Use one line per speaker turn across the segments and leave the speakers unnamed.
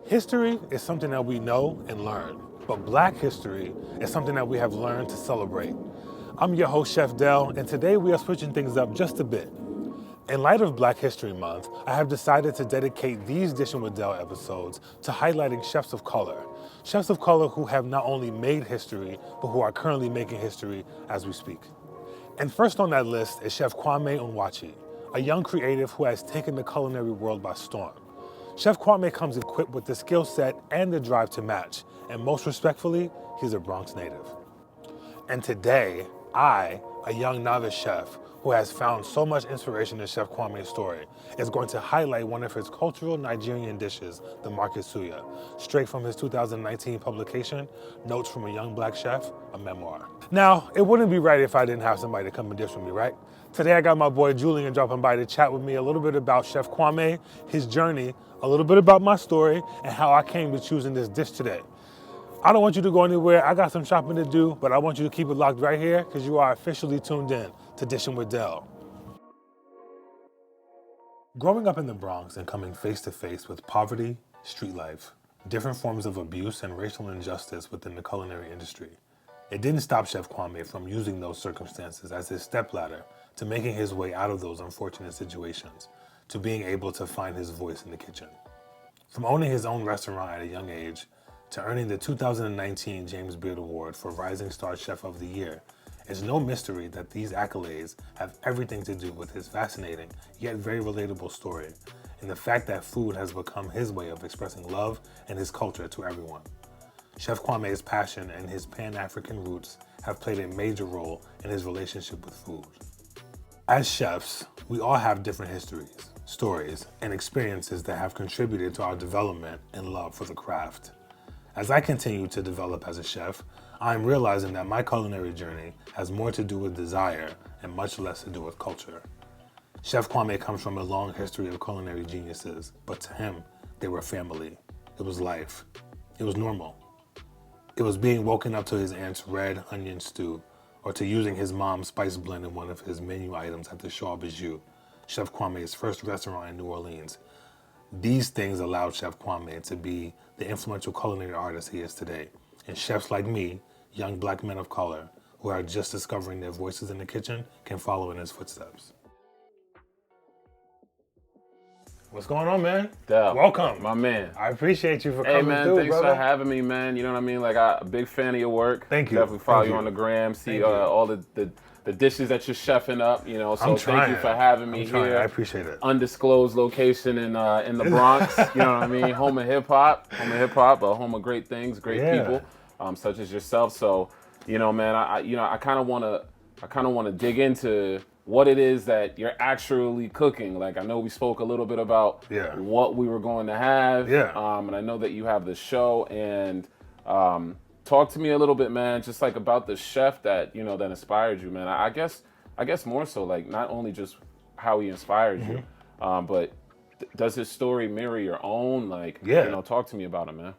History is something that we know and learn, but Black history is something that we have learned to celebrate. I'm your host, Chef Dell, and today we are switching things up just a bit. In light of Black History Month, I have decided to dedicate these Dish'n With Dell episodes to highlighting chefs of color. Chefs of color who have not only made history, but who are currently making history as we speak. And first on that list is Chef Kwame Ounwachi, a young creative who has taken the culinary world by storm. Chef Kwame comes equipped with the skill set and the drive to match, and most respectfully, he's a Bronx native. And today, I, a young novice chef who has found so much inspiration in Chef Kwame's story, is going to highlight one of his cultural Nigerian dishes, the market suya, straight from his 2019 publication, Notes from a Young Black Chef, a memoir. Now, it wouldn't be right if I didn't have somebody to come and dish with me, right? Today I got my boy Julian dropping by to chat with me a little bit about Chef Kwame, his journey, a little bit about my story, and how I came to choosing this dish today. I don't want you to go anywhere. I got some shopping to do, but I want you to keep it locked right here because you are officially tuned in to Dish'n With Dell. Growing up in the Bronx and coming face to face with poverty, street life, different forms of abuse and racial injustice within the culinary industry, it didn't stop Chef Kwame from using those circumstances as his stepladder to making his way out of those unfortunate situations, to being able to find his voice in the kitchen. From owning his own restaurant at a young age, to earning the 2019 James Beard Award for Rising Star Chef of the Year, it's no mystery that these accolades have everything to do with his fascinating, yet very relatable story, and the fact that food has become his way of expressing love and his culture to everyone. Chef Kwame's passion and his Pan-African roots have played a major role in his relationship with food. As chefs, we all have different histories, stories, and experiences that have contributed to our development and love for the craft. As I continue to develop as a chef, I am realizing that my culinary journey has more to do with desire and much less to do with culture. Chef Kwame comes from a long history of culinary geniuses, but to him, they were family. It was life. It was normal. It was being woken up to his aunt's red onion stew, or to using his mom's spice blend in one of his menu items at the Shaw Bijou, Chef Kwame's first restaurant in New Orleans. These things allowed Chef Kwame to be the influential culinary artist he is today. And chefs like me, young Black men of color, who are just discovering their voices in the kitchen, can follow in his footsteps. What's going on, man?
Dell,
welcome.
my man.
I appreciate you for
Hey
coming
man,
through,
thanks
brother.
for having me, man. You know what I mean? Like, I'm a big fan of your work.
Thank you.
Definitely follow
Thank
you
you.
on the gram, see
Thank you.
all the dishes that you're chefing up, you know. So
I'm trying.
thank you for having me
I'm trying.
here.
I appreciate it.
Undisclosed location in the Bronx, you know what I mean? Home of hip hop, but home of great things, great people, such as yourself. So, you know, man, I kind of want to dig into what it is that you're actually cooking. Like, I know we spoke a little bit about what we were going to have. And I know that you have the show, and talk to me a little bit, man, just like about the chef that, you know, that inspired you, man. I guess more so like not only just how he inspired you, but does his story mirror your own? Like, you know, talk to me about him, man.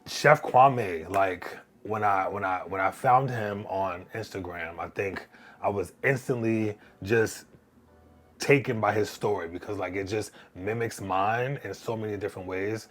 Chef Kwame, like when I found him on Instagram, I think I was instantly just taken by his story because like it just mimics mine in so many different ways.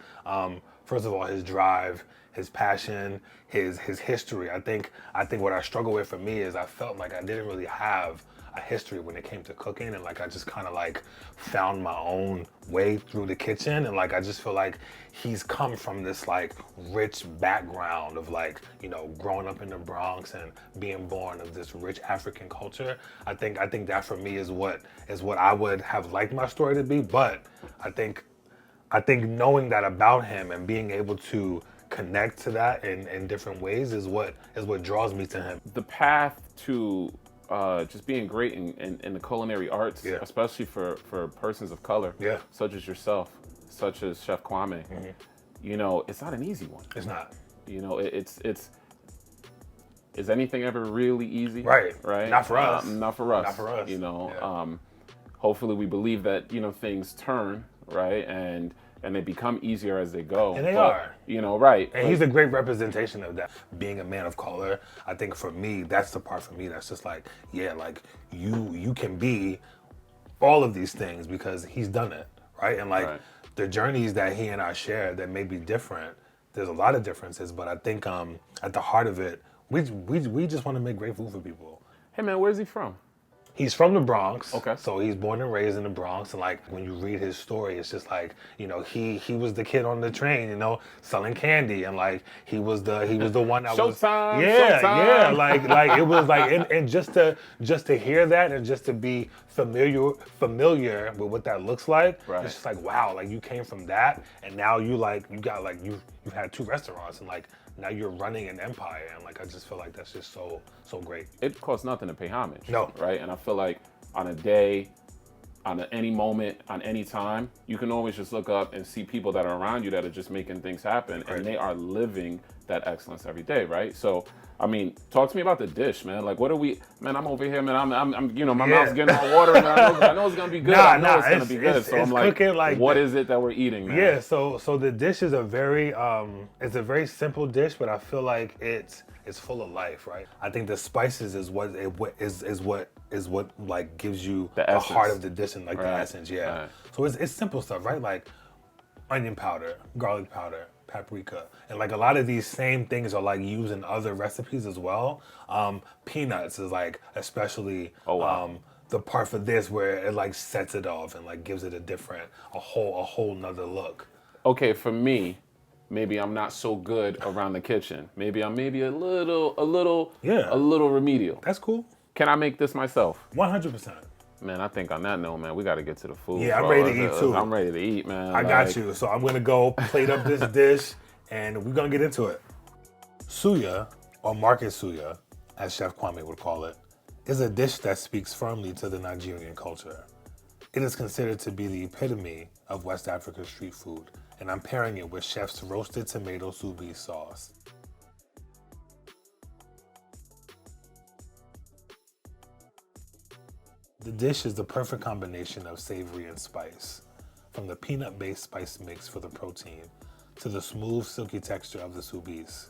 First of all, his drive, his passion, his history. I think what I struggle with for me is I felt like I didn't really have a history when it came to cooking, and like I just kind of like found my own way through the kitchen, and like I just feel like he's come from this like rich background of like, you know, growing up in the Bronx and being born of this rich African culture. I think that for me is what I would have liked my story to be, but I think knowing that about him and being able to connect to that in different ways is what draws me to him.
The path to just being great in the culinary arts, especially for persons of color, such as yourself, such as Chef Kwame, you know, it's not an easy one.
It's not.
You know, it's is anything ever really easy?
Right.
Right.
Not for us.
Not for us.
Not for us.
You know, hopefully we believe that, you know, things turn, right, and they become easier as they go.
And they are.
You know, right.
And he's a great representation of that. Being a man of color, I think for me, that's the part for me that's just like, yeah, like you can be all of these things because he's done it, right? And like the journeys that he and I share that may be different. There's a lot of differences, but I think at the heart of it, we just want to make great food for people.
Hey man, where's he from?
He's from the Bronx.
Okay.
So he's born and raised in the Bronx. And like when you read his story, it's just like, you know, he was the kid on the train, you know, selling candy. And like he was the one that was
Showtime,
yeah,
showtime.
yeah. Like it was like and just to hear that and just to be familiar with what that looks like,
Right.
it's just like wow, like you came from that and now you've had 2 restaurants and like now you're running an empire, and like I just feel like that's just so great.
It costs nothing to pay homage.
No.
Right? And I feel like on a day, any moment, on any time, you can always just look up and see people that are around you that are just making things happen,
Right.
and they are living that excellence every day, right? So, I mean, talk to me about the dish, man. Like, what are we? Man, I'm over here, man. I'm you know, my mouth's getting all water, man. I know it's gonna be good. I know it's gonna be good. So I'm like, what is it that we're eating, man?
Yeah, so the dish is a very simple dish, but I feel like it's full of life, right? I think the spices is what like gives you the heart of the dish and like the essence, yeah. Right. So it's simple stuff, right? Like onion powder, garlic powder, paprika, and like a lot of these same things are like used in other recipes as well. Peanuts is like especially the part for this where it like sets it off and like gives it a whole nother look.
Okay, for me, maybe I'm not so good around the kitchen. Maybe I'm a little remedial.
That's cool.
Can I make this myself?
100%.
Man, I think on that note, man, we got to get to the food.
Yeah, I'm
bro.
ready to eat too.
I'm ready to eat, man.
I got you. So I'm going to go plate up this dish and we're going to get into it. Suya, or market suya, as Chef Kwame would call it, is a dish that speaks firmly to the Nigerian culture. It is considered to be the epitome of West African street food, and I'm pairing it with Chef's roasted tomato soubise sauce. The dish is the perfect combination of savory and spice, from the peanut-based spice mix for the protein to the smooth, silky texture of the soubise.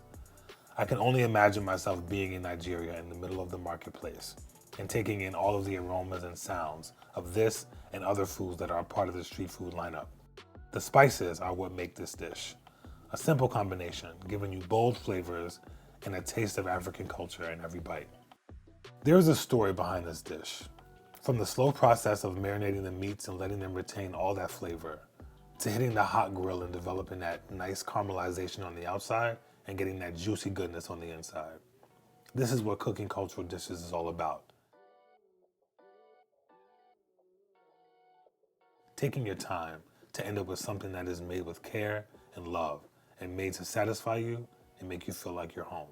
I can only imagine myself being in Nigeria in the middle of the marketplace and taking in all of the aromas and sounds of this and other foods that are a part of the street food lineup. The spices are what make this dish. A simple combination, giving you bold flavors and a taste of African culture in every bite. There is a story behind this dish. From the slow process of marinating the meats and letting them retain all that flavor, to hitting the hot grill and developing that nice caramelization on the outside and getting that juicy goodness on the inside. This is what cooking cultural dishes is all about. Taking your time to end up with something that is made with care and love and made to satisfy you and make you feel like you're home.